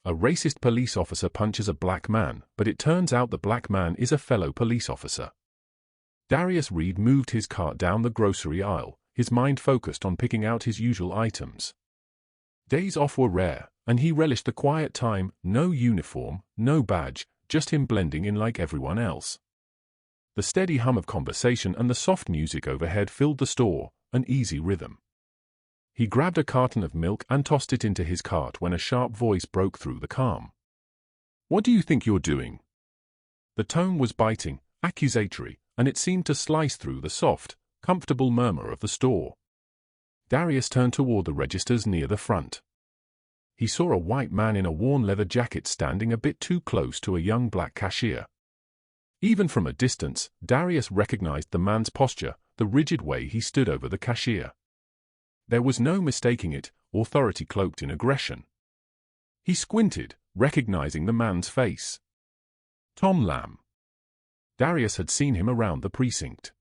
A racist police officer punches a black man, but it turns out the black man is a fellow police officer. Darius Reed moved his cart down the grocery aisle, his mind focused on picking out his usual items. Days off were rare, and he relished the quiet time, no uniform, no badge, just him blending in like everyone else. The steady hum of conversation and the soft music overhead filled the store, an easy rhythm. He grabbed a carton of milk and tossed it into his cart when a sharp voice broke through the calm. "What do you think you're doing?" The tone was biting, accusatory, and it seemed to slice through the soft, comfortable murmur of the store. Darius turned toward the registers near the front. He saw a white man in a worn leather jacket standing a bit too close to a young black cashier. Even from a distance, Darius recognized the man's posture, the rigid way he stood over the cashier. There was no mistaking it, authority cloaked in aggression. He squinted, recognizing the man's face. Tom Lamb. Darius had seen him around the precinct.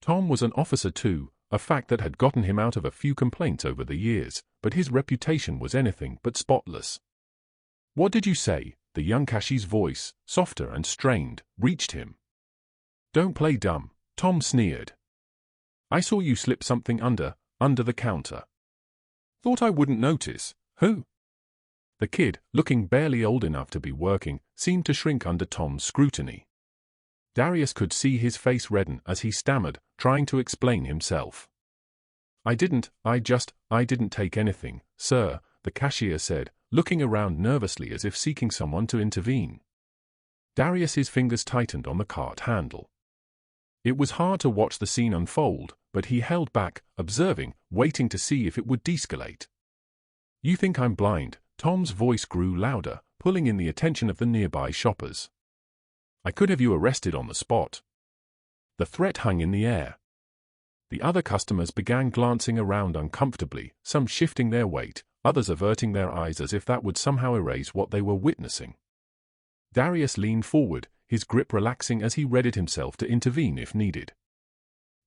Tom was an officer too, a fact that had gotten him out of a few complaints over the years, but his reputation was anything but spotless. "What did you say?" The young cashier's voice, softer and strained, reached him. "Don't play dumb," Tom sneered. "I saw you slip something under the counter." "Thought I wouldn't notice." "Who?" The kid, looking barely old enough to be working, seemed to shrink under Tom's scrutiny. Darius could see his face redden as he stammered, trying to explain himself. I didn't take anything, sir," the cashier said, looking around nervously as if seeking someone to intervene. Darius's fingers tightened on the cart handle. It was hard to watch the scene unfold, but he held back, observing, waiting to see if it would de-escalate. "You think I'm blind?" Tom's voice grew louder, pulling in the attention of the nearby shoppers. "I could have you arrested on the spot." The threat hung in the air. The other customers began glancing around uncomfortably, some shifting their weight, others averting their eyes as if that would somehow erase what they were witnessing. Darius leaned forward, his grip relaxing as he readied himself to intervene if needed.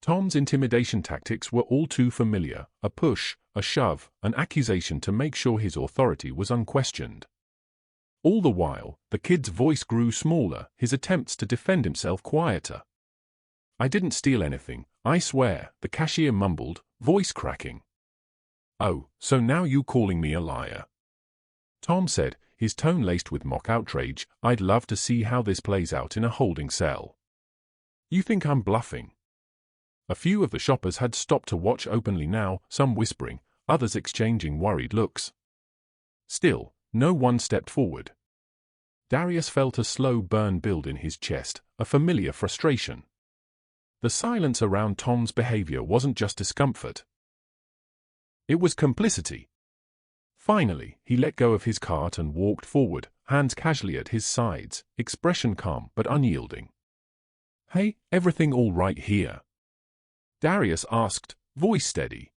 Tom's intimidation tactics were all too familiar, a push, a shove, an accusation to make sure his authority was unquestioned. All the while, the kid's voice grew smaller, his attempts to defend himself quieter. "I didn't steal anything, I swear," the cashier mumbled, voice cracking. "Oh, so now you calling me a liar?" Tom said, his tone laced with mock outrage. "I'd love to see how this plays out in a holding cell." "You think I'm bluffing?" A few of the shoppers had stopped to watch openly now, some whispering, others exchanging worried looks. Still, no one stepped forward. Darius felt a slow burn build in his chest, a familiar frustration. The silence around Tom's behavior wasn't just discomfort. It was complicity. Finally, he let go of his cart and walked forward, hands casually at his sides, expression calm but unyielding. "Hey, everything all right here?" Darius asked, voice steady.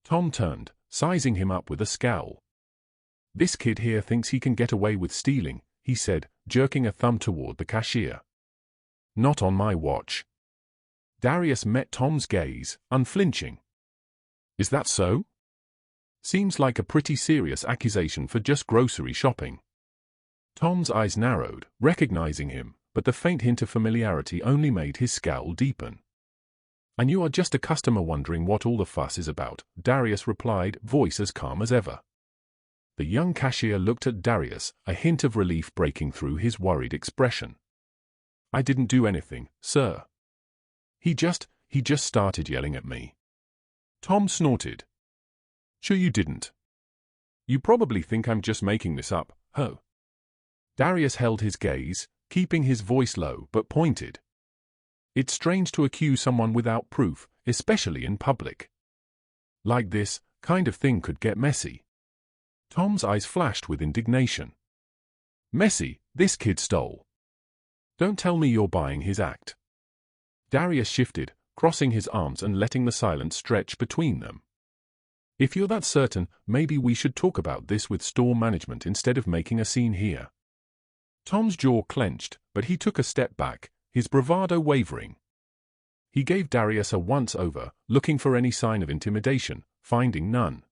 Tom turned, sizing him up with a scowl. "This kid here thinks he can get away with stealing," he said, jerking a thumb toward the cashier. "Not on my watch." Darius met Tom's gaze, unflinching. "Is that so?" "Seems like a pretty serious accusation for just grocery shopping." Tom's eyes narrowed, recognizing him, but the faint hint of familiarity only made his scowl deepen. "And you are just a customer wondering what all the fuss is about," Darius replied, voice as calm as ever. The young cashier looked at Darius, a hint of relief breaking through his worried expression. "I didn't do anything, sir. He just started yelling at me." Tom snorted. "Sure you didn't. You probably think I'm just making this up, huh?" Darius held his gaze, keeping his voice low but pointed. It's strange to accuse someone without proof, especially in public. Like this kind of thing could get messy. Tom's eyes flashed with indignation. "Messy? This kid stole. Don't tell me you're buying his act." Darius shifted, crossing his arms and letting the silence stretch between them. "If you're that certain, maybe we should talk about this with store management instead of making a scene here." Tom's jaw clenched, but he took a step back, his bravado wavering. He gave Darius a once-over, looking for any sign of intimidation, finding none.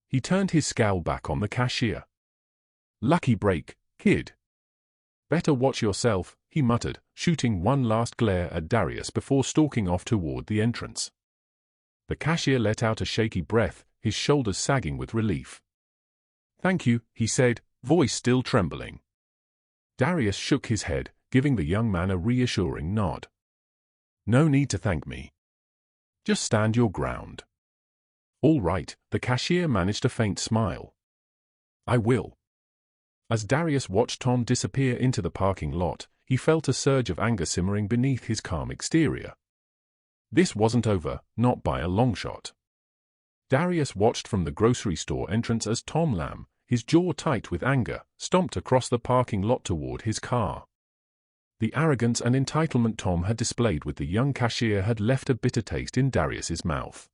He turned his scowl back on the cashier. Lucky break, kid. Better watch yourself, he muttered, shooting one last glare at Darius before stalking off toward the entrance. The cashier let out a shaky breath, his shoulders sagging with relief. Thank you, he said, voice still trembling. Darius shook his head, giving the young man a reassuring nod. No need to thank me. Just stand your ground. All right, the cashier managed a faint smile. I will. As Darius watched Tom disappear into the parking lot, he felt a surge of anger simmering beneath his calm exterior. This wasn't over, not by a long shot. Darius watched from the grocery store entrance as Tom Lamb, his jaw tight with anger, stomped across the parking lot toward his car. The arrogance and entitlement Tom had displayed with the young cashier had left a bitter taste in Darius's mouth.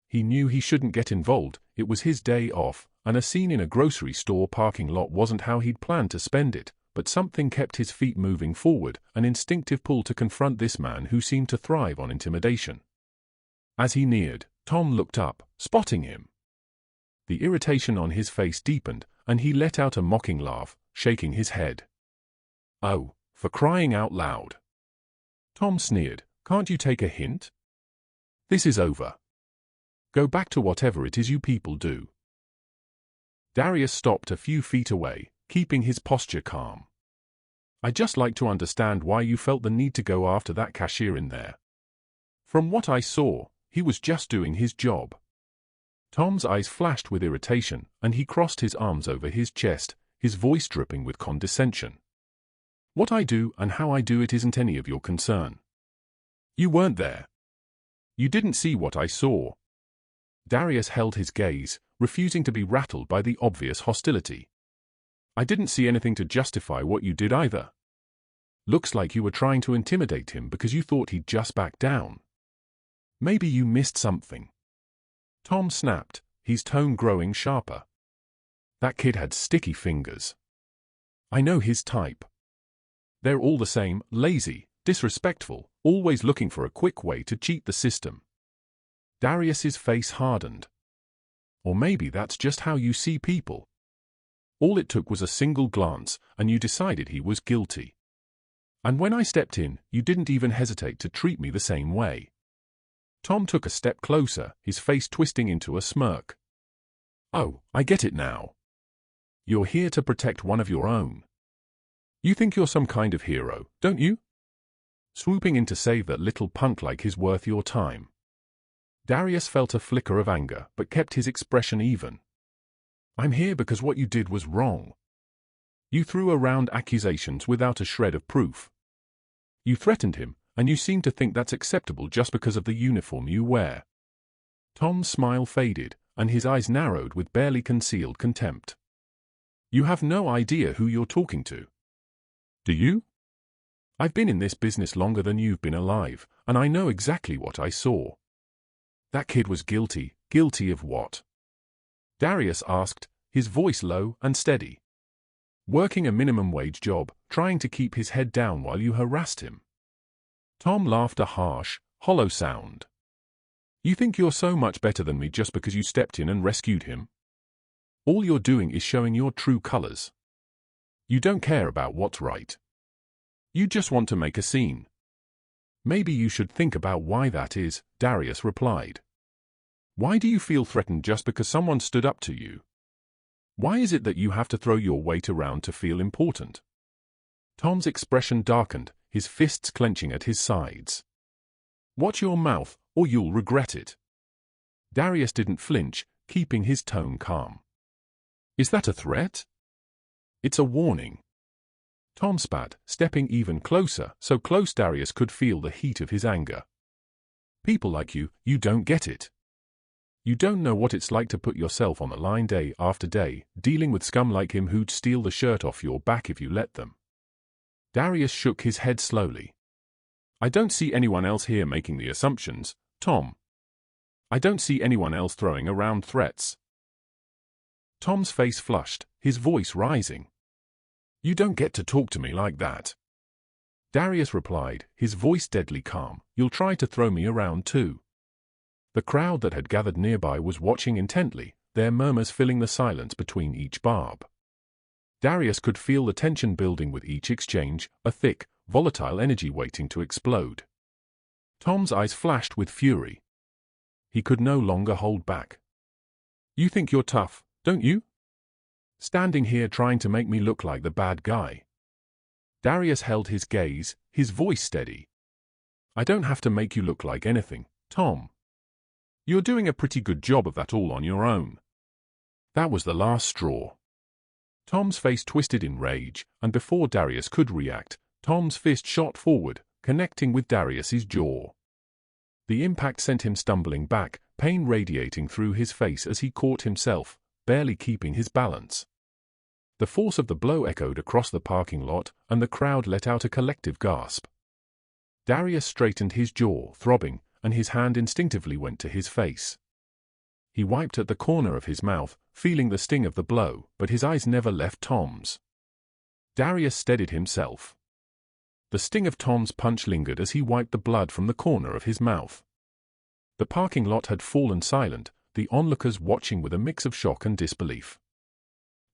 He knew he shouldn't get involved, it was his day off, and a scene in a grocery store parking lot wasn't how he'd planned to spend it, but something kept his feet moving forward, an instinctive pull to confront this man who seemed to thrive on intimidation. As he neared, Tom looked up, spotting him. The irritation on his face deepened, and he let out a mocking laugh, shaking his head. Oh, for crying out loud. Tom sneered, can't you take a hint? This is over. Go back to whatever it is you people do. Darius stopped a few feet away, keeping his posture calm. I'd just like to understand why you felt the need to go after that cashier in there. From what I saw, he was just doing his job. Tom's eyes flashed with irritation, and he crossed his arms over his chest, his voice dripping with condescension. What I do and how I do it isn't any of your concern. You weren't there. You didn't see what I saw. Darius held his gaze, refusing to be rattled by the obvious hostility. I didn't see anything to justify what you did either. Looks like you were trying to intimidate him because you thought he'd just back down. Maybe you missed something. Tom snapped, his tone growing sharper. That kid had sticky fingers. I know his type. They're all the same, lazy, disrespectful, always looking for a quick way to cheat the system. Darius's face hardened. Or maybe that's just how you see people. All it took was a single glance, and you decided he was guilty. And when I stepped in, you didn't even hesitate to treat me the same way. Tom took a step closer, his face twisting into a smirk. Oh, I get it now. You're here to protect one of your own. You think you're some kind of hero, don't you? Swooping in to save that little punk like his worth your time. Darius felt a flicker of anger, but kept his expression even. I'm here because what you did was wrong. You threw around accusations without a shred of proof. You threatened him, and you seem to think that's acceptable just because of the uniform you wear. Tom's smile faded, and his eyes narrowed with barely concealed contempt. You have no idea who you're talking to. Do you? I've been in this business longer than you've been alive, and I know exactly what I saw. That kid was guilty. Guilty of what? Darius asked, his voice low and steady. Working a minimum wage job, trying to keep his head down while you harassed him. Tom laughed a harsh, hollow sound. You think you're so much better than me just because you stepped in and rescued him? All you're doing is showing your true colors. You don't care about what's right. You just want to make a scene. Maybe you should think about why that is, Darius replied. Why do you feel threatened just because someone stood up to you? Why is it that you have to throw your weight around to feel important? Tom's expression darkened, his fists clenching at his sides. Watch your mouth, or you'll regret it. Darius didn't flinch, keeping his tone calm. Is that a threat? It's a warning. Tom spat, stepping even closer, so close Darius could feel the heat of his anger. People like you don't get it. You don't know what it's like to put yourself on the line day after day, dealing with scum like him who'd steal the shirt off your back if you let them. Darius shook his head slowly. I don't see anyone else here making the assumptions, Tom. I don't see anyone else throwing around threats. Tom's face flushed, his voice rising. You don't get to talk to me like that. Darius replied, his voice deadly calm. You'll try to throw me around too. The crowd that had gathered nearby was watching intently, their murmurs filling the silence between each barb. Darius could feel the tension building with each exchange, a thick, volatile energy waiting to explode. Tom's eyes flashed with fury. He could no longer hold back. "You think you're tough, don't you? Standing here trying to make me look like the bad guy." Darius held his gaze, his voice steady. "I don't have to make you look like anything, Tom. You're doing a pretty good job of that all on your own." That was the last straw. Tom's face twisted in rage, and before Darius could react, Tom's fist shot forward, connecting with Darius's jaw. The impact sent him stumbling back, pain radiating through his face as he caught himself, barely keeping his balance. The force of the blow echoed across the parking lot, and the crowd let out a collective gasp. Darius straightened his jaw, throbbing, and his hand instinctively went to his face. He wiped at the corner of his mouth, feeling the sting of the blow, but his eyes never left Tom's. Darius steadied himself. The sting of Tom's punch lingered as he wiped the blood from the corner of his mouth. The parking lot had fallen silent, the onlookers watching with a mix of shock and disbelief.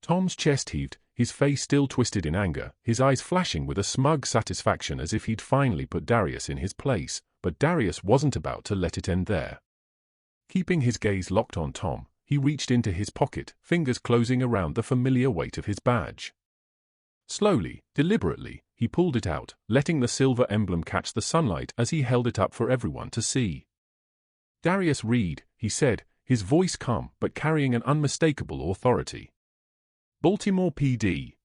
Tom's chest heaved, his face still twisted in anger, his eyes flashing with a smug satisfaction as if he'd finally put Darius in his place, but Darius wasn't about to let it end there. Keeping his gaze locked on Tom, he reached into his pocket, fingers closing around the familiar weight of his badge. Slowly, deliberately, he pulled it out, letting the silver emblem catch the sunlight as he held it up for everyone to see. "Darius Reed," he said, his voice calm but carrying an unmistakable authority. "Baltimore PD."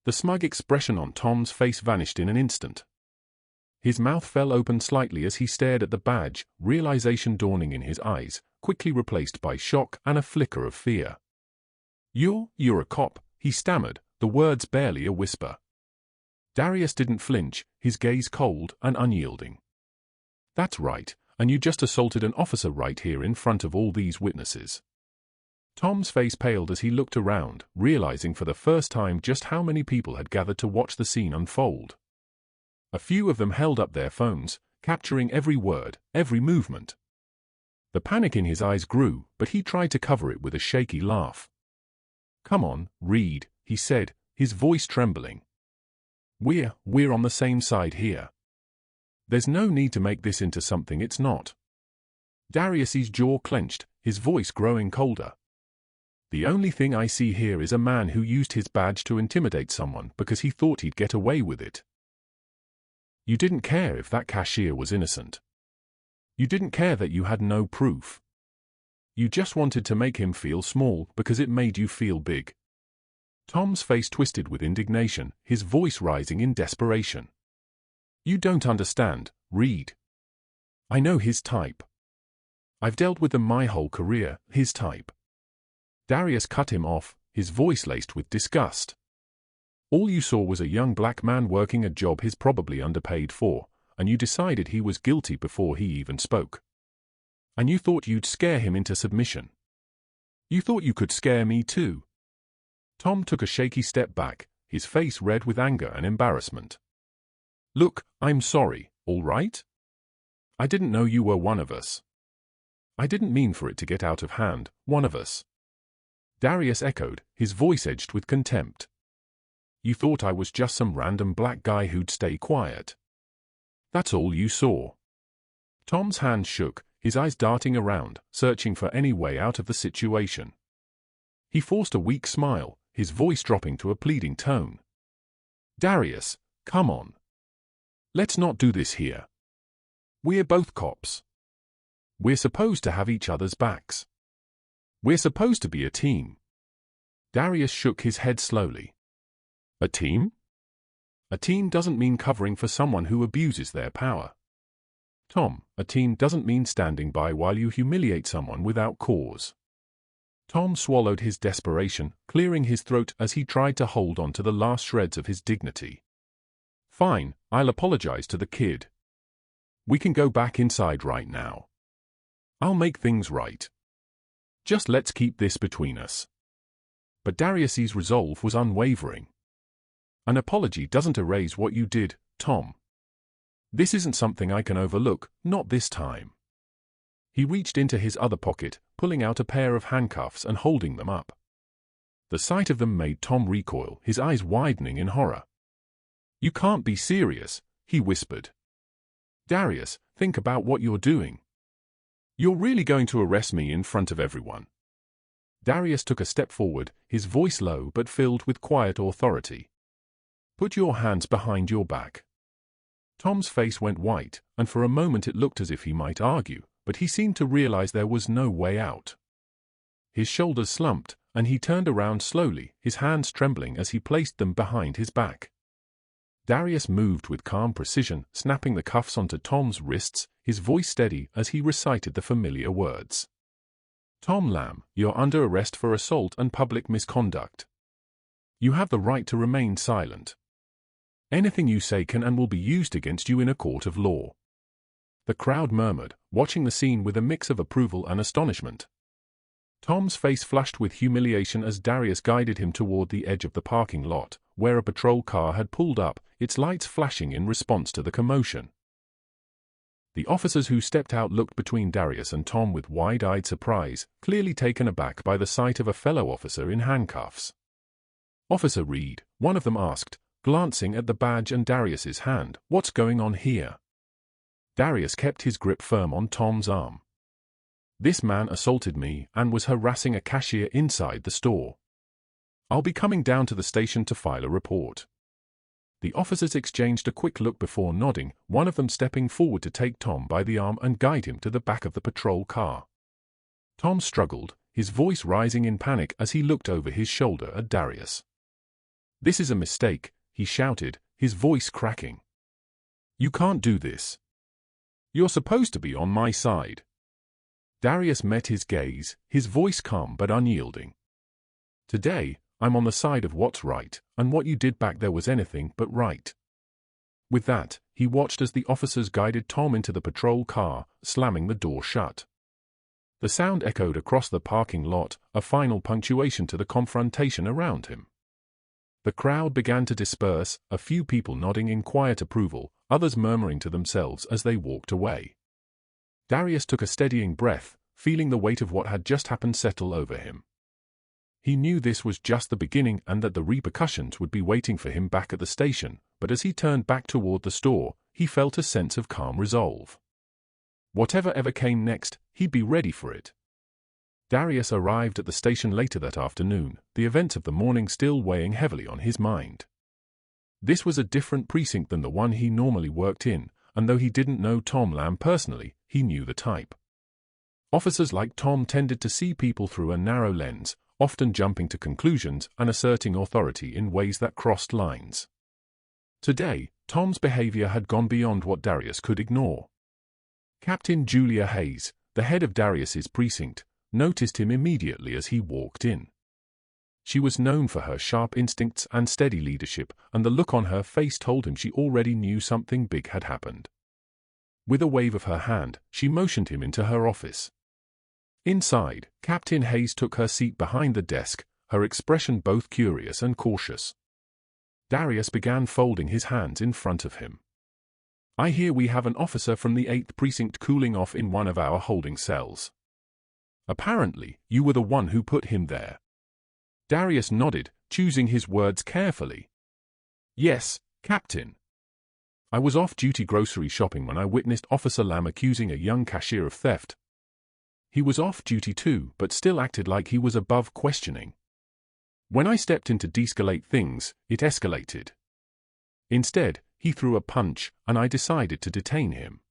The smug expression on Tom's face vanished in an instant. His mouth fell open slightly as he stared at the badge, realization dawning in his eyes, quickly replaced by shock and a flicker of fear. You're a cop," he stammered, the words barely a whisper. Darius didn't flinch, his gaze cold and unyielding. "That's right, and you just assaulted an officer right here in front of all these witnesses." Tom's face paled as he looked around, realizing for the first time just how many people had gathered to watch the scene unfold. A few of them held up their phones, capturing every word, every movement. The panic in his eyes grew, but he tried to cover it with a shaky laugh. "Come on, Reed," he said, his voice trembling. We're on the same side here. There's no need to make this into something it's not." Darius's jaw clenched, his voice growing colder. "The only thing I see here is a man who used his badge to intimidate someone because he thought he'd get away with it. You didn't care if that cashier was innocent. You didn't care that you had no proof. You just wanted to make him feel small because it made you feel big." Tom's face twisted with indignation, his voice rising in desperation. "You don't understand, Reed. I know his type. I've dealt with them my whole career, his type." Darius cut him off, his voice laced with disgust. "All you saw was a young black man working a job he's probably underpaid for, and you decided he was guilty before he even spoke. And you thought you'd scare him into submission. You thought you could scare me too." Tom took a shaky step back, his face red with anger and embarrassment. "Look, I'm sorry, all right? I didn't know you were one of us. I didn't mean for it to get out of hand, one of us." Darius echoed, his voice edged with contempt. "You thought I was just some random black guy who'd stay quiet. That's all you saw." Tom's hand shook, his eyes darting around, searching for any way out of the situation. He forced a weak smile, his voice dropping to a pleading tone. "Darius, come on. Let's not do this here. We're both cops. We're supposed to have each other's backs. We're supposed to be a team." Darius shook his head slowly. "A team? A team doesn't mean covering for someone who abuses their power. Tom, a team doesn't mean standing by while you humiliate someone without cause." Tom swallowed his desperation, clearing his throat as he tried to hold on to the last shreds of his dignity. "Fine, I'll apologize to the kid. We can go back inside right now. I'll make things right. Just let's keep this between us." But Darius's resolve was unwavering. "An apology doesn't erase what you did, Tom. This isn't something I can overlook, not this time." He reached into his other pocket, pulling out a pair of handcuffs and holding them up. The sight of them made Tom recoil, his eyes widening in horror. "You can't be serious," he whispered. "Darius, think about what you're doing. You're really going to arrest me in front of everyone?" Darius took a step forward, his voice low but filled with quiet authority. "Put your hands behind your back." Tom's face went white, and for a moment it looked as if he might argue, but he seemed to realize there was no way out. His shoulders slumped, and he turned around slowly, his hands trembling as he placed them behind his back. Darius moved with calm precision, snapping the cuffs onto Tom's wrists, his voice steady as he recited the familiar words. "Tom Lamb, you're under arrest for assault and public misconduct. You have the right to remain silent. Anything you say can and will be used against you in a court of law." The crowd murmured, watching the scene with a mix of approval and astonishment. Tom's face flushed with humiliation as Darius guided him toward the edge of the parking lot, where a patrol car had pulled up, its lights flashing in response to the commotion. The officers who stepped out looked between Darius and Tom with wide-eyed surprise, clearly taken aback by the sight of a fellow officer in handcuffs. "Officer Reed," one of them asked, glancing at the badge and Darius's hand, "what's going on here?" Darius kept his grip firm on Tom's arm. "This man assaulted me and was harassing a cashier inside the store. I'll be coming down to the station to file a report." The officers exchanged a quick look before nodding, one of them stepping forward to take Tom by the arm and guide him to the back of the patrol car. Tom struggled, his voice rising in panic as he looked over his shoulder at Darius. "This is a mistake," he shouted, his voice cracking. "You can't do this. You're supposed to be on my side." Darius met his gaze, his voice calm but unyielding. "Today, I'm on the side of what's right, and what you did back there was anything but right." With that, he watched as the officers guided Tom into the patrol car, slamming the door shut. The sound echoed across the parking lot, a final punctuation to the confrontation around him. The crowd began to disperse, a few people nodding in quiet approval, others murmuring to themselves as they walked away. Darius took a steadying breath, feeling the weight of what had just happened settle over him. He knew this was just the beginning and that the repercussions would be waiting for him back at the station, but as he turned back toward the store, he felt a sense of calm resolve. Whatever ever came next, he'd be ready for it. Darius arrived at the station later that afternoon, the events of the morning still weighing heavily on his mind. This was a different precinct than the one he normally worked in, and though he didn't know Tom Lamb personally, he knew the type. Officers like Tom tended to see people through a narrow lens, often jumping to conclusions and asserting authority in ways that crossed lines. Today, Tom's behavior had gone beyond what Darius could ignore. Captain Julia Hayes, the head of Darius's precinct, noticed him immediately as he walked in. She was known for her sharp instincts and steady leadership, and the look on her face told him she already knew something big had happened. With a wave of her hand, she motioned him into her office. Inside, Captain Hayes took her seat behind the desk, her expression both curious and cautious. Darius began folding his hands in front of him. "I hear we have an officer from the 8th Precinct cooling off in one of our holding cells. Apparently, you were the one who put him there." Darius nodded, choosing his words carefully. "Yes, Captain. I was off-duty grocery shopping when I witnessed Officer Lamb accusing a young cashier of theft. He was off-duty too, but still acted like he was above questioning. When I stepped in to de-escalate things, it escalated. Instead, he threw a punch, and I decided to detain him."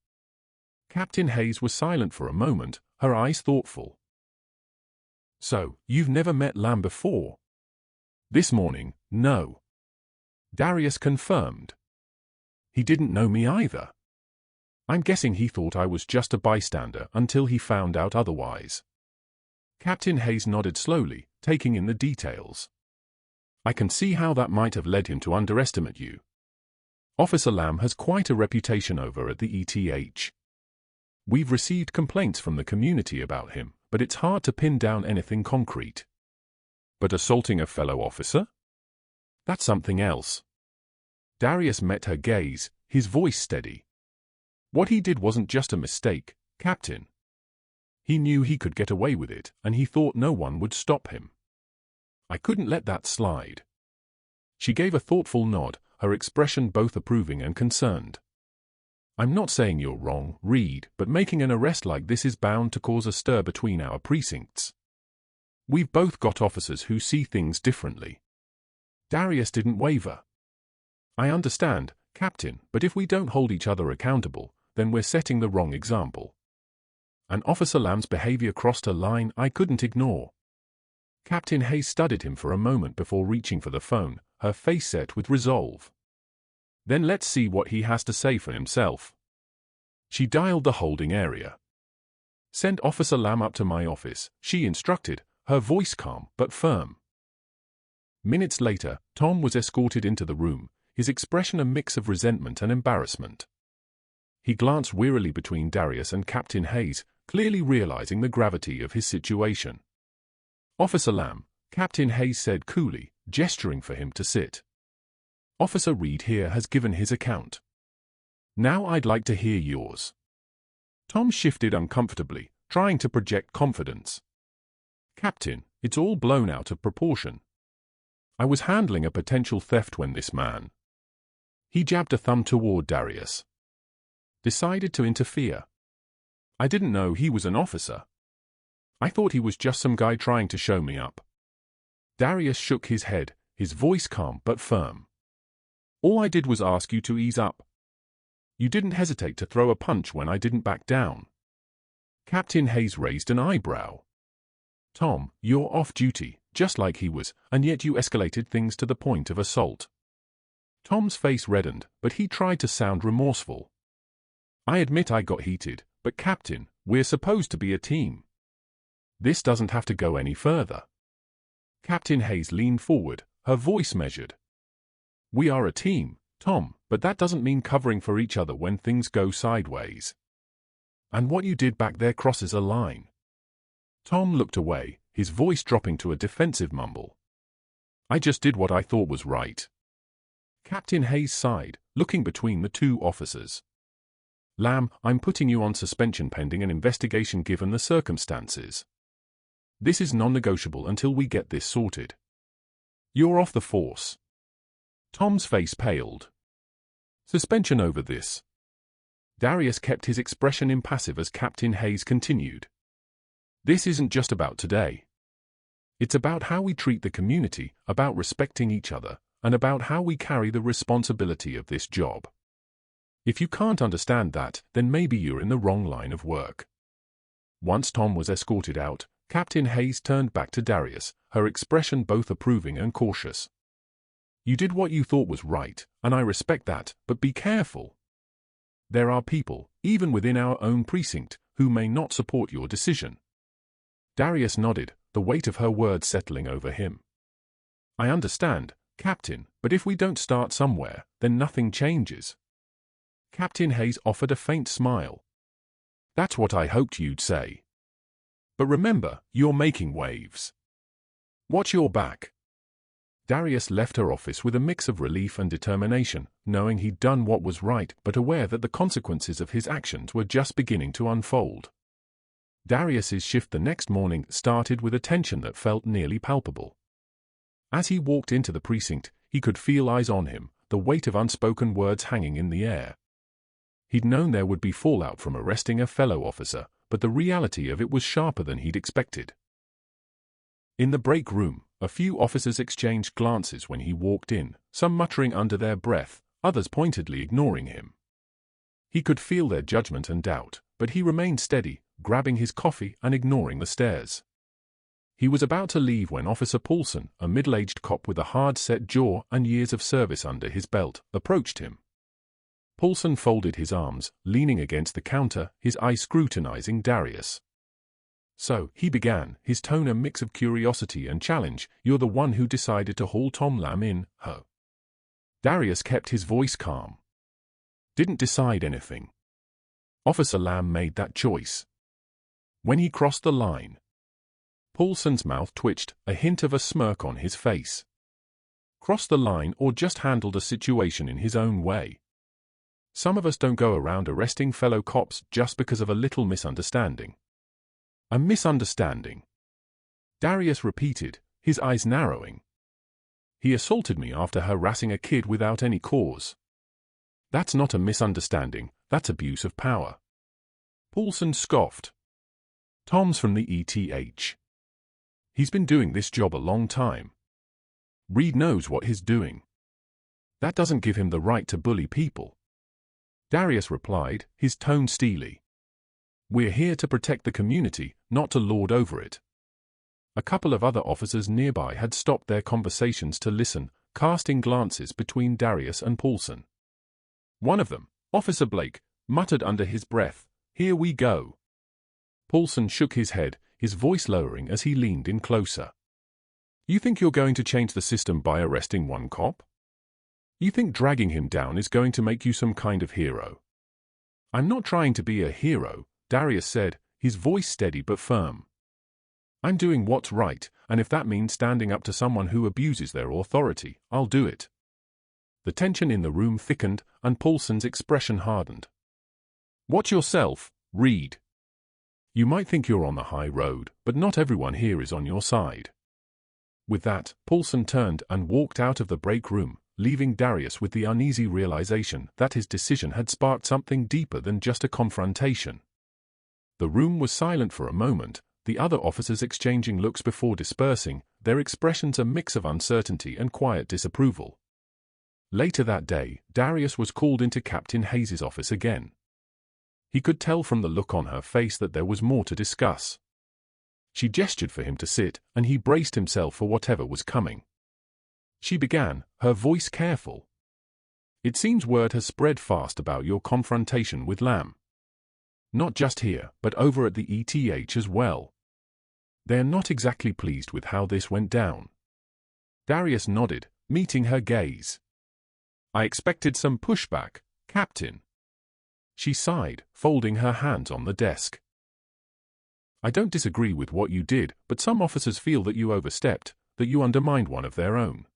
Captain Hayes was silent for a moment, her eyes thoughtful. "So, you've never met Lamb before?" "This morning, no." Darius confirmed. "He didn't know me either. I'm guessing he thought I was just a bystander until he found out otherwise." Captain Hayes nodded slowly, taking in the details. "I can see how that might have led him to underestimate you. Officer Lamb has quite a reputation over at the ETH. We've received complaints from the community about him, but it's hard to pin down anything concrete." "But assaulting a fellow officer? That's something else." Darius met her gaze, his voice steady. "What he did wasn't just a mistake, Captain. He knew he could get away with it, and he thought no one would stop him. I couldn't let that slide. She gave a thoughtful nod, her expression both approving and concerned. I'm not saying you're wrong, Reed, but making an arrest like this is bound to cause a stir between our precincts. We've both got officers who see things differently. Darius didn't waver. I understand, Captain, but if we don't hold each other accountable, then we're setting the wrong example. And Officer Lamb's behavior crossed a line I couldn't ignore. Captain Hayes studied him for a moment before reaching for the phone, her face set with resolve. Then let's see what he has to say for himself. She dialed the holding area. Send Officer Lamb up to my office, she instructed, her voice calm but firm. Minutes later, Tom was escorted into the room, his expression a mix of resentment and embarrassment. He glanced wearily between Darius and Captain Hayes, clearly realizing the gravity of his situation. Officer Lamb, Captain Hayes said coolly, gesturing for him to sit. Officer Reed here has given his account. Now I'd like to hear yours. Tom shifted uncomfortably, trying to project confidence. Captain, it's all blown out of proportion. I was handling a potential theft when this man. He jabbed a thumb toward Darius. Decided to interfere. I didn't know he was an officer. I thought he was just some guy trying to show me up. Darius shook his head, his voice calm but firm. All I did was ask you to ease up. You didn't hesitate to throw a punch when I didn't back down. Captain Hayes raised an eyebrow. Tom, you're off duty, just like he was, and yet you escalated things to the point of assault. Tom's face reddened, but he tried to sound remorseful. I admit I got heated, but Captain, we're supposed to be a team. This doesn't have to go any further. Captain Hayes leaned forward, her voice measured. We are a team, Tom, but that doesn't mean covering for each other when things go sideways. And what you did back there crosses a line. Tom looked away, his voice dropping to a defensive mumble. I just did what I thought was right. Captain Hayes sighed, looking between the two officers. Lamb, I'm putting you on suspension pending an investigation given the circumstances. This is non-negotiable until we get this sorted. You're off the force. Tom's face paled. Suspension over this. Darius kept his expression impassive as Captain Hayes continued. This isn't just about today. It's about how we treat the community, about respecting each other, and about how we carry the responsibility of this job. If you can't understand that, then maybe you're in the wrong line of work. Once Tom was escorted out, Captain Hayes turned back to Darius, her expression both approving and cautious. You did what you thought was right, and I respect that, but be careful. There are people, even within our own precinct, who may not support your decision. Darius nodded, the weight of her words settling over him. I understand, Captain, but if we don't start somewhere, then nothing changes. Captain Hayes offered a faint smile. That's what I hoped you'd say. But remember, you're making waves. Watch your back. Darius left her office with a mix of relief and determination, knowing he'd done what was right but aware that the consequences of his actions were just beginning to unfold. Darius's shift the next morning started with a tension that felt nearly palpable. As he walked into the precinct, he could feel eyes on him, the weight of unspoken words hanging in the air. He'd known there would be fallout from arresting a fellow officer, but the reality of it was sharper than he'd expected. In the break room, a few officers exchanged glances when he walked in, some muttering under their breath, others pointedly ignoring him. He could feel their judgment and doubt, but he remained steady, grabbing his coffee and ignoring the stares. He was about to leave when Officer Paulson, a middle-aged cop with a hard-set jaw and years of service under his belt, approached him. Paulson folded his arms, leaning against the counter, his eyes scrutinizing Darius. So, he began, his tone a mix of curiosity and challenge, you're the one who decided to haul Tom Lamb in, huh? Darius kept his voice calm. Didn't decide anything. Officer Lamb made that choice. When he crossed the line. Paulson's mouth twitched, a hint of a smirk on his face. Crossed the line or just handled a situation in his own way. Some of us don't go around arresting fellow cops just because of a little misunderstanding. A misunderstanding. Darius repeated, his eyes narrowing. "He assaulted me after harassing a kid without any cause. That's not a misunderstanding, that's abuse of power." Poulsen scoffed. "Tom's from the ETH. He's been doing this job a long time. Reed knows what he's doing. That doesn't give him the right to bully people." Darius replied, his tone steely. "We're here to protect the community, not to lord over it." A couple of other officers nearby had stopped their conversations to listen, casting glances between Darius and Poulsen. One of them, Officer Blake, muttered under his breath, "Here we go." Poulsen shook his head, his voice lowering as he leaned in closer. "You think you're going to change the system by arresting one cop? You think dragging him down is going to make you some kind of hero?" "I'm not trying to be a hero," Darius said, his voice steady but firm. "I'm doing what's right, and if that means standing up to someone who abuses their authority, I'll do it." The tension in the room thickened, and Poulsen's expression hardened. "Watch yourself, Reed. You might think you're on the high road, but not everyone here is on your side." With that, Poulsen turned and walked out of the break room, leaving Darius with the uneasy realization that his decision had sparked something deeper than just a confrontation. The room was silent for a moment, the other officers exchanging looks before dispersing, their expressions a mix of uncertainty and quiet disapproval. Later that day, Darius was called into Captain Hayes' office again. He could tell from the look on her face that there was more to discuss. She gestured for him to sit, and he braced himself for whatever was coming. She began, her voice careful. "It seems word has spread fast about your confrontation with Lamb. Not just here, but over at the ETH as well. They're not exactly pleased with how this went down." Darius nodded, meeting her gaze. "I expected some pushback, Captain." She sighed, folding her hands on the desk. "I don't disagree with what you did, but some officers feel that you overstepped, that you undermined one of their own.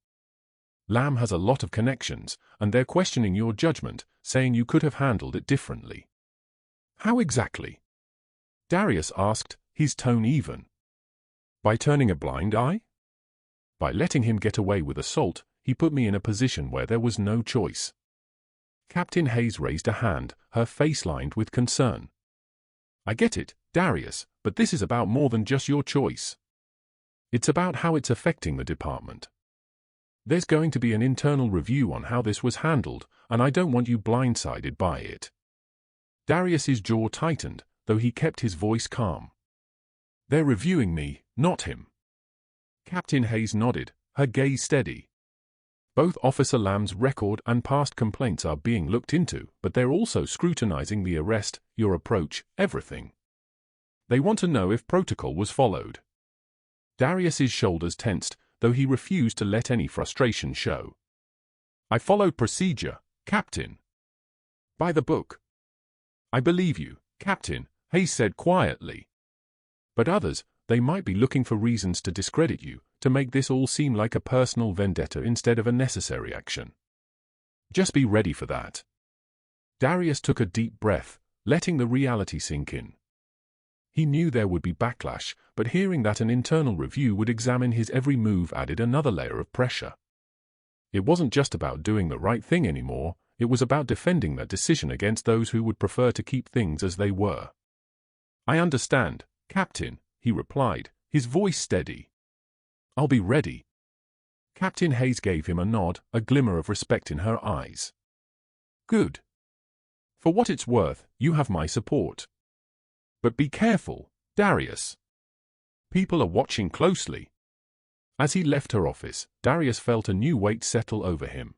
Lamb has a lot of connections, and they're questioning your judgment, saying you could have handled it differently." "How exactly?" Darius asked, his tone even. "By turning a blind eye? By letting him get away with assault, he put me in a position where there was no choice." Captain Hayes raised a hand, her face lined with concern. "I get it, Darius, but this is about more than just your choice. It's about how it's affecting the department. There's going to be an internal review on how this was handled, and I don't want you blindsided by it." Darius's jaw tightened, though he kept his voice calm. "They're reviewing me, not him." Captain Hayes nodded, her gaze steady. "Both Officer Lamb's record and past complaints are being looked into, but they're also scrutinizing the arrest, your approach, everything. They want to know if protocol was followed." Darius's shoulders tensed, though he refused to let any frustration show. "I followed procedure, Captain. By the book." "I believe you, Captain," Hayes said quietly. "But others, they might be looking for reasons to discredit you, to make this all seem like a personal vendetta instead of a necessary action. Just be ready for that." Darius took a deep breath, letting the reality sink in. He knew there would be backlash, but hearing that an internal review would examine his every move added another layer of pressure. It wasn't just about doing the right thing anymore, it was about defending that decision against those who would prefer to keep things as they were. "I understand, Captain," he replied, his voice steady. "I'll be ready." Captain Hayes gave him a nod, a glimmer of respect in her eyes. "Good. For what it's worth, you have my support. But be careful, Darius. People are watching closely." As he left her office, Darius felt a new weight settle over him.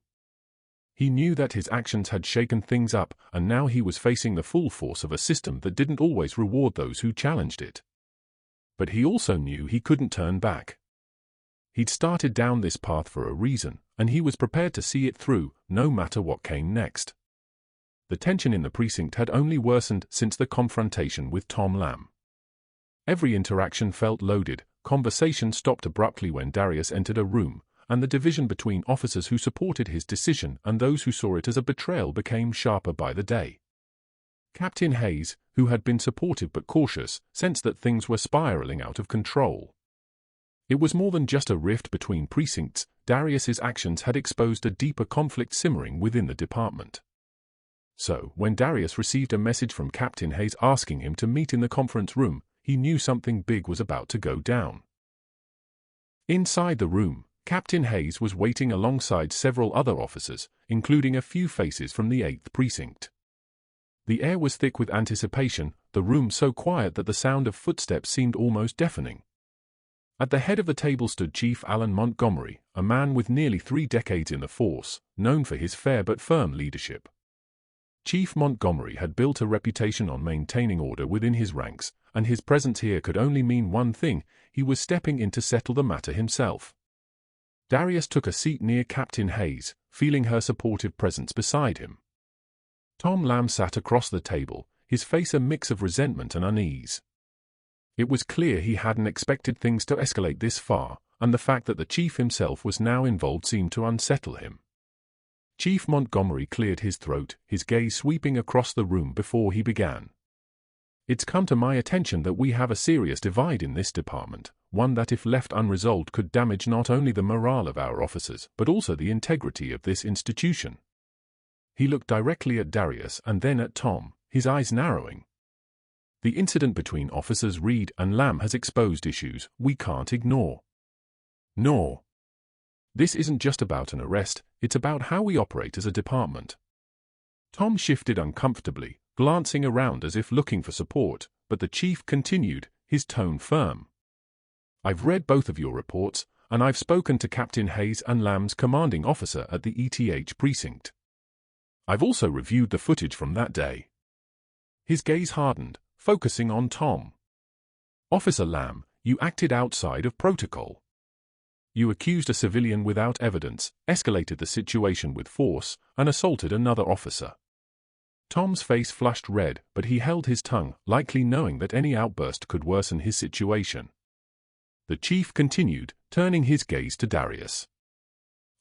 He knew that his actions had shaken things up, and now he was facing the full force of a system that didn't always reward those who challenged it. But he also knew he couldn't turn back. He'd started down this path for a reason, and he was prepared to see it through, no matter what came next. The tension in the precinct had only worsened since the confrontation with Tom Lamb. Every interaction felt loaded, conversation stopped abruptly when Darius entered a room, and the division between officers who supported his decision and those who saw it as a betrayal became sharper by the day. Captain Hayes, who had been supportive but cautious, sensed that things were spiraling out of control. It was more than just a rift between precincts. Darius's actions had exposed a deeper conflict simmering within the department. So, when Darius received a message from Captain Hayes asking him to meet in the conference room, he knew something big was about to go down. Inside the room, Captain Hayes was waiting alongside several other officers, including a few faces from the 8th Precinct. The air was thick with anticipation, the room so quiet that the sound of footsteps seemed almost deafening. At the head of the table stood Chief Alan Montgomery, a man with nearly 3 decades in the force, known for his fair but firm leadership. Chief Montgomery had built a reputation on maintaining order within his ranks, and his presence here could only mean one thing: he was stepping in to settle the matter himself. Darius took a seat near Captain Hayes, feeling her supportive presence beside him. Tom Lamb sat across the table, his face a mix of resentment and unease. It was clear he hadn't expected things to escalate this far, and the fact that the chief himself was now involved seemed to unsettle him. Chief Montgomery cleared his throat, his gaze sweeping across the room before he began. "It's come to my attention that we have a serious divide in this department, one that if left unresolved could damage not only the morale of our officers, but also the integrity of this institution." He looked directly at Darius and then at Tom, his eyes narrowing. "The incident between Officers Reed and Lamb has exposed issues we can't ignore. Nor. This isn't just about an arrest, it's about how we operate as a department." Tom shifted uncomfortably, glancing around as if looking for support, but the chief continued, his tone firm. "I've read both of your reports, and I've spoken to Captain Hayes and Lamb's commanding officer at the ETH precinct. I've also reviewed the footage from that day." His gaze hardened, focusing on Tom. "Officer Lamb, you acted outside of protocol. You accused a civilian without evidence, escalated the situation with force, and assaulted another officer." Tom's face flushed red, but he held his tongue, likely knowing that any outburst could worsen his situation. The chief continued, turning his gaze to Darius.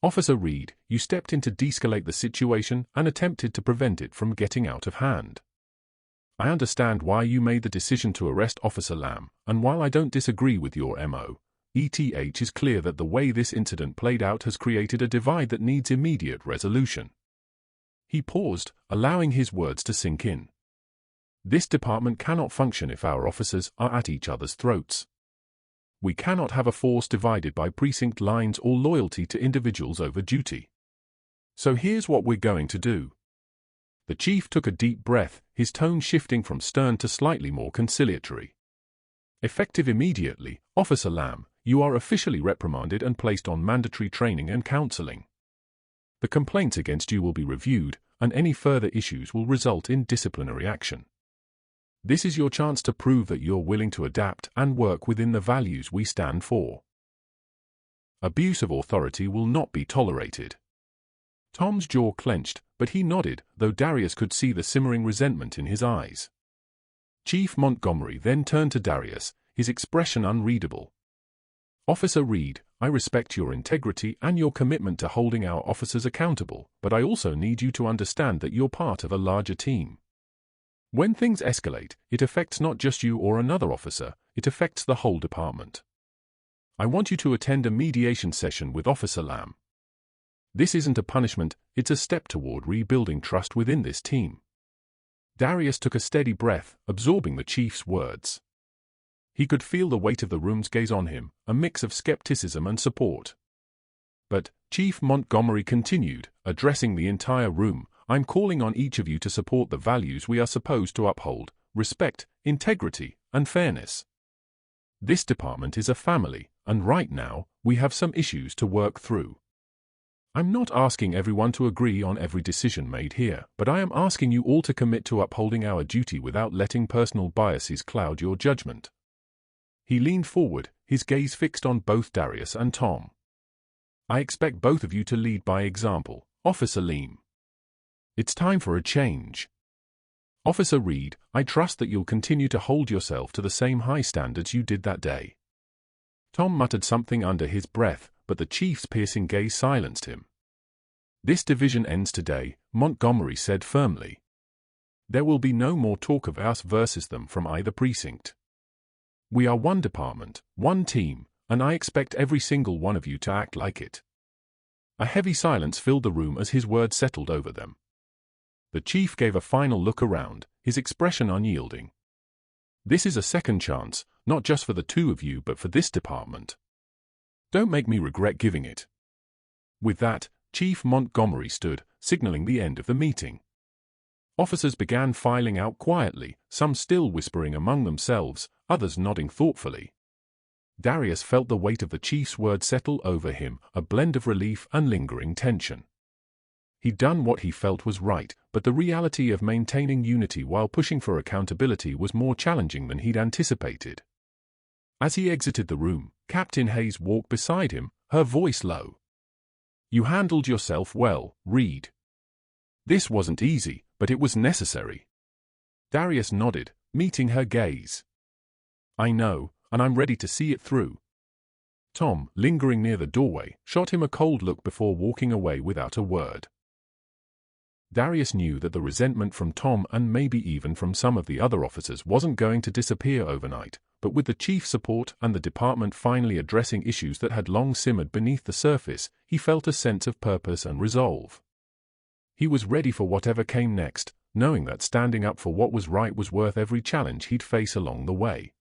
"Officer Reed, you stepped in to de-escalate the situation and attempted to prevent it from getting out of hand. I understand why you made the decision to arrest Officer Lamb, and while I don't disagree with your MO, ETH is clear that the way this incident played out has created a divide that needs immediate resolution." He paused, allowing his words to sink in. "This department cannot function if our officers are at each other's throats. We cannot have a force divided by precinct lines or loyalty to individuals over duty. So here's what we're going to do." The chief took a deep breath, his tone shifting from stern to slightly more conciliatory. "Effective immediately, Officer Lamb, you are officially reprimanded and placed on mandatory training and counseling. The complaints against you will be reviewed, and any further issues will result in disciplinary action. This is your chance to prove that you're willing to adapt and work within the values we stand for. Abuse of authority will not be tolerated." Tom's jaw clenched, but he nodded, though Darius could see the simmering resentment in his eyes. Chief Montgomery then turned to Darius, his expression unreadable. "Officer Reed, I respect your integrity and your commitment to holding our officers accountable, but I also need you to understand that you're part of a larger team. When things escalate, it affects not just you or another officer, it affects the whole department. I want you to attend a mediation session with Officer Lamb. This isn't a punishment, it's a step toward rebuilding trust within this team." Darius took a steady breath, absorbing the chief's words. He could feel the weight of the room's gaze on him, a mix of skepticism and support. But Chief Montgomery continued, addressing the entire room, "I'm calling on each of you to support the values we are supposed to uphold: respect, integrity, and fairness. This department is a family, and right now, we have some issues to work through. I'm not asking everyone to agree on every decision made here, but I am asking you all to commit to upholding our duty without letting personal biases cloud your judgment." He leaned forward, his gaze fixed on both Darius and Tom. "I expect both of you to lead by example, Officer Lamb. It's time for a change. Officer Reed, I trust that you'll continue to hold yourself to the same high standards you did that day." Tom muttered something under his breath, but the chief's piercing gaze silenced him. "This division ends today," Montgomery said firmly. "There will be no more talk of us versus them from either precinct. We are one department, one team, and I expect every single one of you to act like it." A heavy silence filled the room as his words settled over them. The chief gave a final look around, his expression unyielding. "This is a second chance, not just for the two of you but for this department. Don't make me regret giving it." With that, Chief Montgomery stood, signaling the end of the meeting. Officers began filing out quietly, some still whispering among themselves, others nodding thoughtfully. Darius felt the weight of the chief's words settle over him, a blend of relief and lingering tension. He'd done what he felt was right, but the reality of maintaining unity while pushing for accountability was more challenging than he'd anticipated. As he exited the room, Captain Hayes walked beside him, her voice low. "You handled yourself well, Reed. This wasn't easy, but it was necessary." Darius nodded, meeting her gaze. "I know, and I'm ready to see it through." Tom, lingering near the doorway, shot him a cold look before walking away without a word. Darius knew that the resentment from Tom and maybe even from some of the other officers wasn't going to disappear overnight, but with the chief's support and the department finally addressing issues that had long simmered beneath the surface, he felt a sense of purpose and resolve. He was ready for whatever came next, knowing that standing up for what was right was worth every challenge he'd face along the way.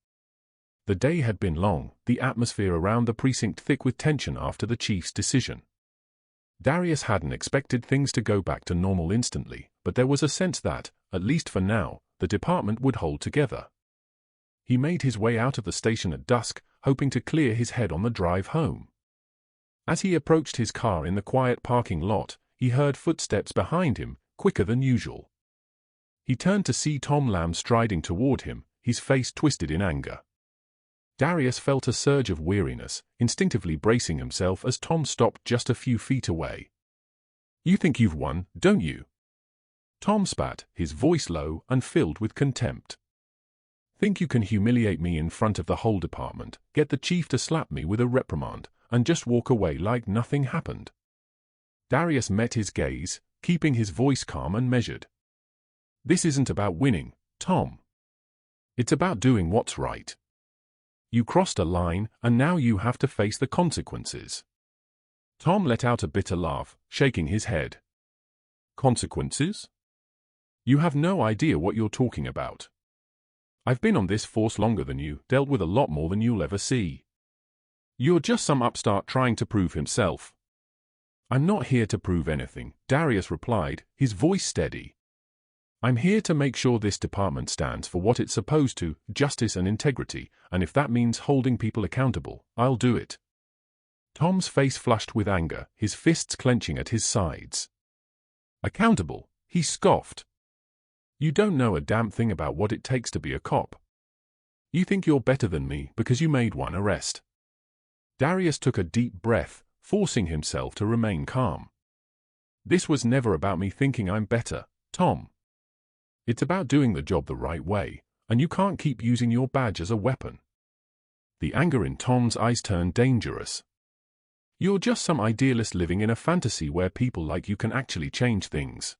The day had been long, the atmosphere around the precinct thick with tension after the chief's decision. Darius hadn't expected things to go back to normal instantly, but there was a sense that, at least for now, the department would hold together. He made his way out of the station at dusk, hoping to clear his head on the drive home. As he approached his car in the quiet parking lot, he heard footsteps behind him, quicker than usual. He turned to see Tom Lamb striding toward him, his face twisted in anger. Darius felt a surge of weariness, instinctively bracing himself as Tom stopped just a few feet away. "You think you've won, don't you?" Tom spat, his voice low and filled with contempt. "Think you can humiliate me in front of the whole department, get the chief to slap me with a reprimand, and just walk away like nothing happened?" Darius met his gaze, keeping his voice calm and measured. "This isn't about winning, Tom. It's about doing what's right. You crossed a line, and now you have to face the consequences." Tom let out a bitter laugh, shaking his head. "Consequences? You have no idea what you're talking about. I've been on this force longer than you, dealt with a lot more than you'll ever see. You're just some upstart trying to prove himself." "I'm not here to prove anything," Darius replied, his voice steady. "I'm here to make sure this department stands for what it's supposed to, justice and integrity, and if that means holding people accountable, I'll do it." Tom's face flushed with anger, his fists clenching at his sides. "Accountable?" he scoffed. "You don't know a damn thing about what it takes to be a cop. You think you're better than me because you made one arrest." Darius took a deep breath, forcing himself to remain calm. "This was never about me thinking I'm better, Tom. It's about doing the job the right way, and you can't keep using your badge as a weapon." The anger in Tom's eyes turned dangerous. "You're just some idealist living in a fantasy where people like you can actually change things.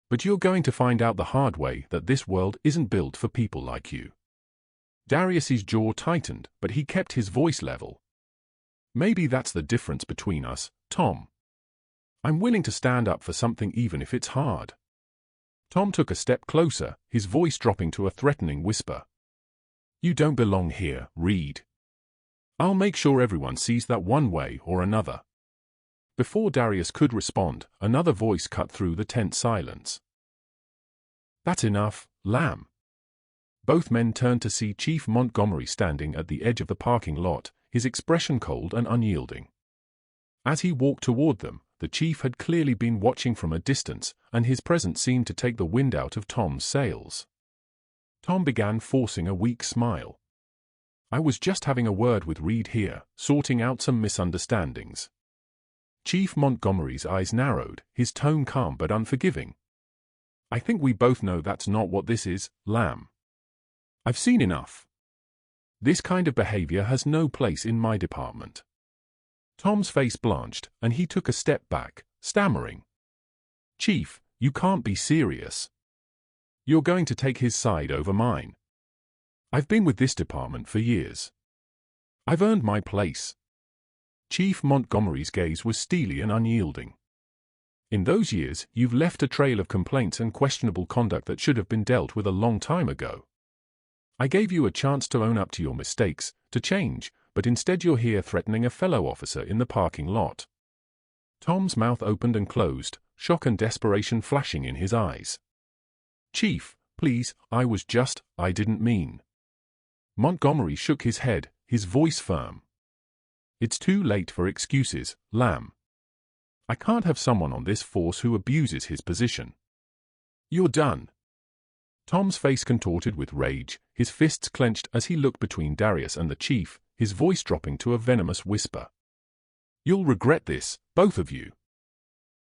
But you're going to find out the hard way that this world isn't built for people like you." Darius's jaw tightened, but he kept his voice level. "Maybe that's the difference between us, Tom. I'm willing to stand up for something even if it's hard." Tom took a step closer, his voice dropping to a threatening whisper. "You don't belong here, Reed. I'll make sure everyone sees that one way or another." Before Darius could respond, another voice cut through the tense silence. "That's enough, Lamb." Both men turned to see Chief Montgomery standing at the edge of the parking lot, his expression cold and unyielding. As he walked toward them, the chief had clearly been watching from a distance, and his presence seemed to take the wind out of Tom's sails. Tom began forcing a weak smile. "I was just having a word with Reed here, sorting out some misunderstandings." Chief Montgomery's eyes narrowed, his tone calm but unforgiving. "I think we both know that's not what this is, Lamb. I've seen enough. This kind of behavior has no place in my department." Tom's face blanched, and he took a step back, stammering. "Chief, you can't be serious. You're going to take his side over mine. I've been with this department for years. I've earned my place. Chief Montgomery's gaze was steely and unyielding. In those years, you've left a trail of complaints and questionable conduct that should have been dealt with a long time ago. I gave you a chance to own up to your mistakes, to change, but instead you're here threatening a fellow officer in the parking lot. Tom's mouth opened and closed, shock and desperation flashing in his eyes. Chief, please, I didn't mean. Montgomery shook his head, his voice firm. It's too late for excuses, Lamb. I can't have someone on this force who abuses his position. You're done. Tom's face contorted with rage, his fists clenched as he looked between Darius and the chief, his voice dropping to a venomous whisper. You'll regret this, both of you.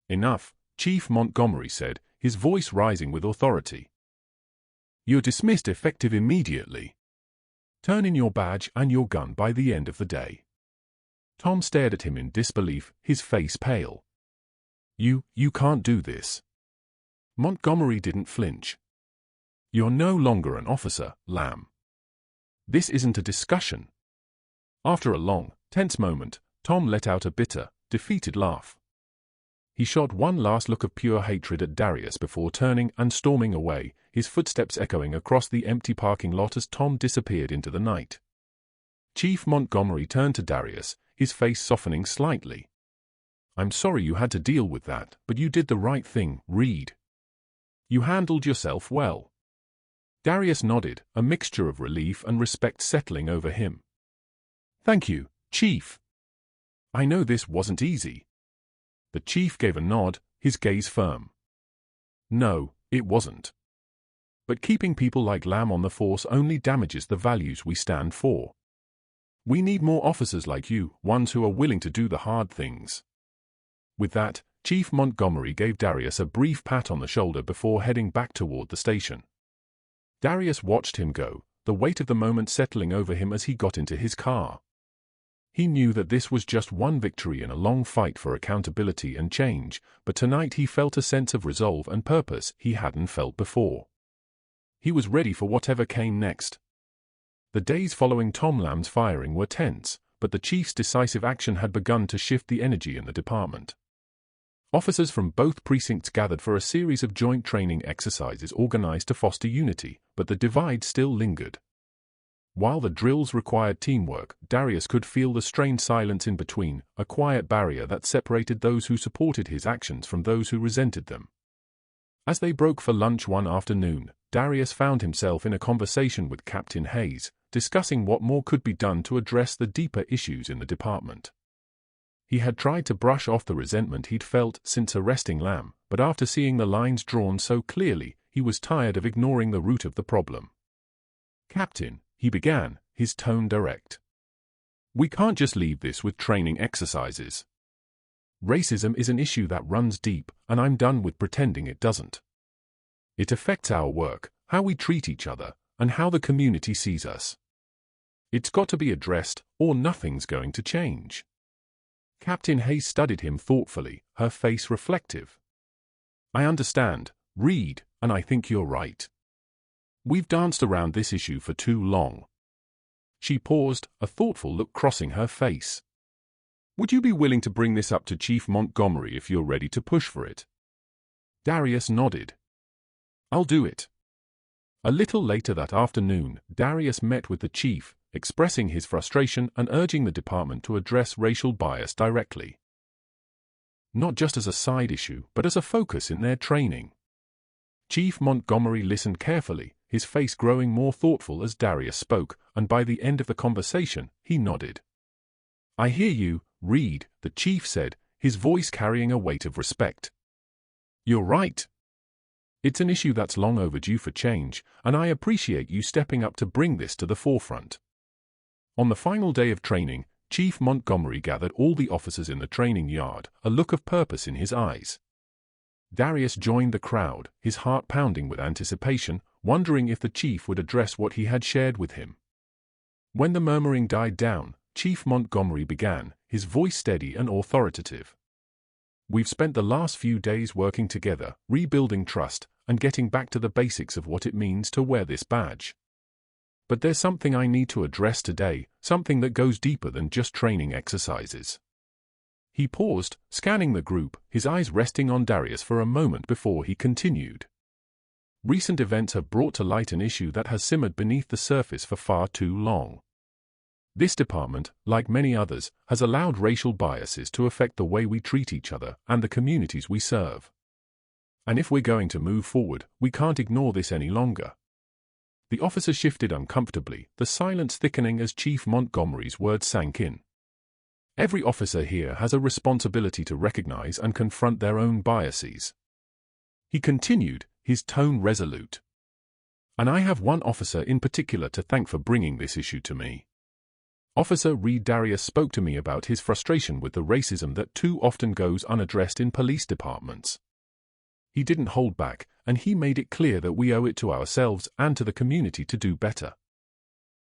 Enough, Chief Montgomery said, his voice rising with authority. You're dismissed effective immediately. Turn in your badge and your gun by the end of the day. Tom stared at him in disbelief, his face pale. You can't do this. Montgomery didn't flinch. You're no longer an officer, Lamb. This isn't a discussion. After a long, tense moment, Tom let out a bitter, defeated laugh. He shot one last look of pure hatred at Darius before turning and storming away, his footsteps echoing across the empty parking lot as Tom disappeared into the night. Chief Montgomery turned to Darius, his face softening slightly. I'm sorry you had to deal with that, but you did the right thing, Reed. You handled yourself well. Darius nodded, a mixture of relief and respect settling over him. Thank you, Chief. I know this wasn't easy. The chief gave a nod, his gaze firm. No, it wasn't. But keeping people like Lamb on the force only damages the values we stand for. We need more officers like you, ones who are willing to do the hard things. With that, Chief Montgomery gave Darius a brief pat on the shoulder before heading back toward the station. Darius watched him go, the weight of the moment settling over him as he got into his car. He knew that this was just one victory in a long fight for accountability and change, but tonight he felt a sense of resolve and purpose he hadn't felt before. He was ready for whatever came next. The days following Tom Lamb's firing were tense, but the chief's decisive action had begun to shift the energy in the department. Officers from both precincts gathered for a series of joint training exercises organized to foster unity, but the divide still lingered. While the drills required teamwork, Darius could feel the strained silence in between, a quiet barrier that separated those who supported his actions from those who resented them. As they broke for lunch one afternoon, Darius found himself in a conversation with Captain Hayes, discussing what more could be done to address the deeper issues in the department. He had tried to brush off the resentment he'd felt since arresting Lamb, but after seeing the lines drawn so clearly, he was tired of ignoring the root of the problem. Captain, he began, his tone direct. We can't just leave this with training exercises. Racism is an issue that runs deep, and I'm done with pretending it doesn't. It affects our work, how we treat each other, and how the community sees us. It's got to be addressed, or nothing's going to change. Captain Hayes studied him thoughtfully, her face reflective. I understand, Reed, and I think you're right. We've danced around this issue for too long. She paused, a thoughtful look crossing her face. Would you be willing to bring this up to Chief Montgomery if you're ready to push for it? Darius nodded. I'll do it. A little later that afternoon, Darius met with the chief, expressing his frustration and urging the department to address racial bias directly. Not just as a side issue, but as a focus in their training. Chief Montgomery listened carefully, his face growing more thoughtful as Darius spoke, and by the end of the conversation, he nodded. I hear you, Reed, the chief said, his voice carrying a weight of respect. You're right. It's an issue that's long overdue for change, and I appreciate you stepping up to bring this to the forefront. On the final day of training, Chief Montgomery gathered all the officers in the training yard, a look of purpose in his eyes. Darius joined the crowd, his heart pounding with anticipation, wondering if the chief would address what he had shared with him. When the murmuring died down, Chief Montgomery began, his voice steady and authoritative. We've spent the last few days working together, rebuilding trust, and getting back to the basics of what it means to wear this badge. But there's something I need to address today, something that goes deeper than just training exercises. He paused, scanning the group, his eyes resting on Darius for a moment before he continued. Recent events have brought to light an issue that has simmered beneath the surface for far too long. This department, like many others, has allowed racial biases to affect the way we treat each other and the communities we serve. And if we're going to move forward, we can't ignore this any longer. The officer shifted uncomfortably, the silence thickening as Chief Montgomery's words sank in. Every officer here has a responsibility to recognize and confront their own biases. He continued, his tone resolute. And I have one officer in particular to thank for bringing this issue to me. Officer Reed. Darius spoke to me about his frustration with the racism that too often goes unaddressed in police departments. He didn't hold back, and he made it clear that we owe it to ourselves and to the community to do better.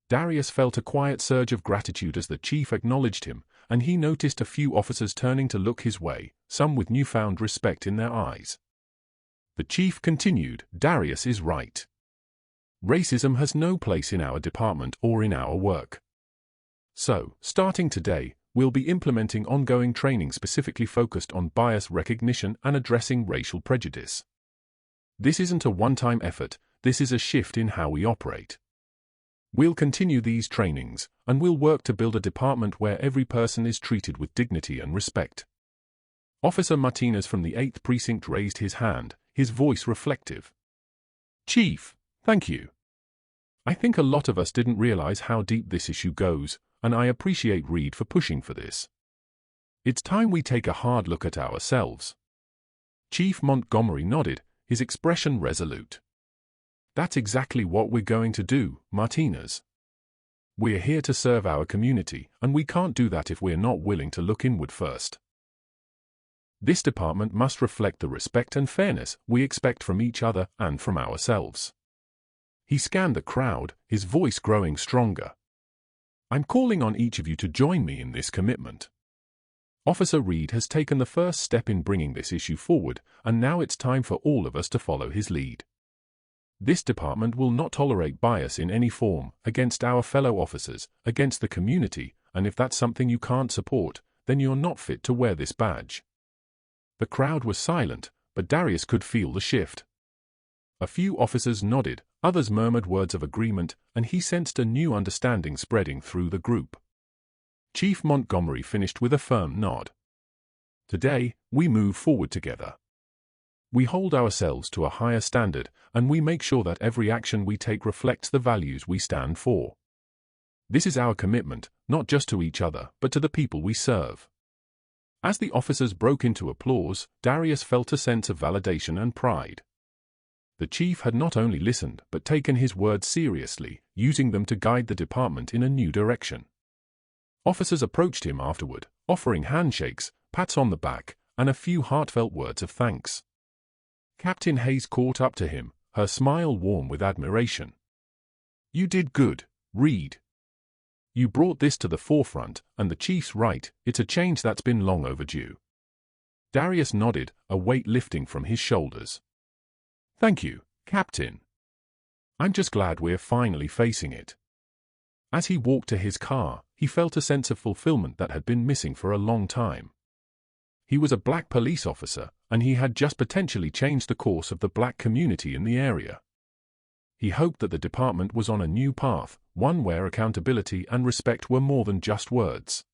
Darius felt a quiet surge of gratitude as the chief acknowledged him, and he noticed a few officers turning to look his way, some with newfound respect in their eyes. The chief continued, Darius is right. Racism has no place in our department or in our work. So, starting today, we'll be implementing ongoing training specifically focused on bias recognition and addressing racial prejudice. This isn't a one-time effort, this is a shift in how we operate. We'll continue these trainings, and we'll work to build a department where every person is treated with dignity and respect. Officer Martinez from the 8th Precinct raised his hand, his voice reflective. Chief, thank you. I think a lot of us didn't realize how deep this issue goes, and I appreciate Reed for pushing for this. It's time we take a hard look at ourselves. Chief Montgomery nodded, his expression resolute. That's exactly what we're going to do, Martinez. We're here to serve our community, and we can't do that if we're not willing to look inward first. This department must reflect the respect and fairness we expect from each other and from ourselves. He scanned the crowd, his voice growing stronger. I'm calling on each of you to join me in this commitment. Officer Reed has taken the first step in bringing this issue forward, and now it's time for all of us to follow his lead. This department will not tolerate bias in any form, against our fellow officers, against the community, and if that's something you can't support, then you're not fit to wear this badge. The crowd was silent, but Darius could feel the shift. A few officers nodded, others murmured words of agreement, and he sensed a new understanding spreading through the group. Chief Montgomery finished with a firm nod. Today, we move forward together. We hold ourselves to a higher standard, and we make sure that every action we take reflects the values we stand for. This is our commitment, not just to each other, but to the people we serve. As the officers broke into applause, Darius felt a sense of validation and pride. The chief had not only listened but taken his words seriously, using them to guide the department in a new direction. Officers approached him afterward, offering handshakes, pats on the back, and a few heartfelt words of thanks. Captain Hayes caught up to him, her smile warm with admiration. You did good, Reed. You brought this to the forefront, and the chief's right, it's a change that's been long overdue. Darius nodded, a weight lifting from his shoulders. Thank you, Captain. I'm just glad we're finally facing it. As he walked to his car, he felt a sense of fulfillment that had been missing for a long time. He was a black police officer, and he had just potentially changed the course of the black community in the area. He hoped that the department was on a new path, one where accountability and respect were more than just words.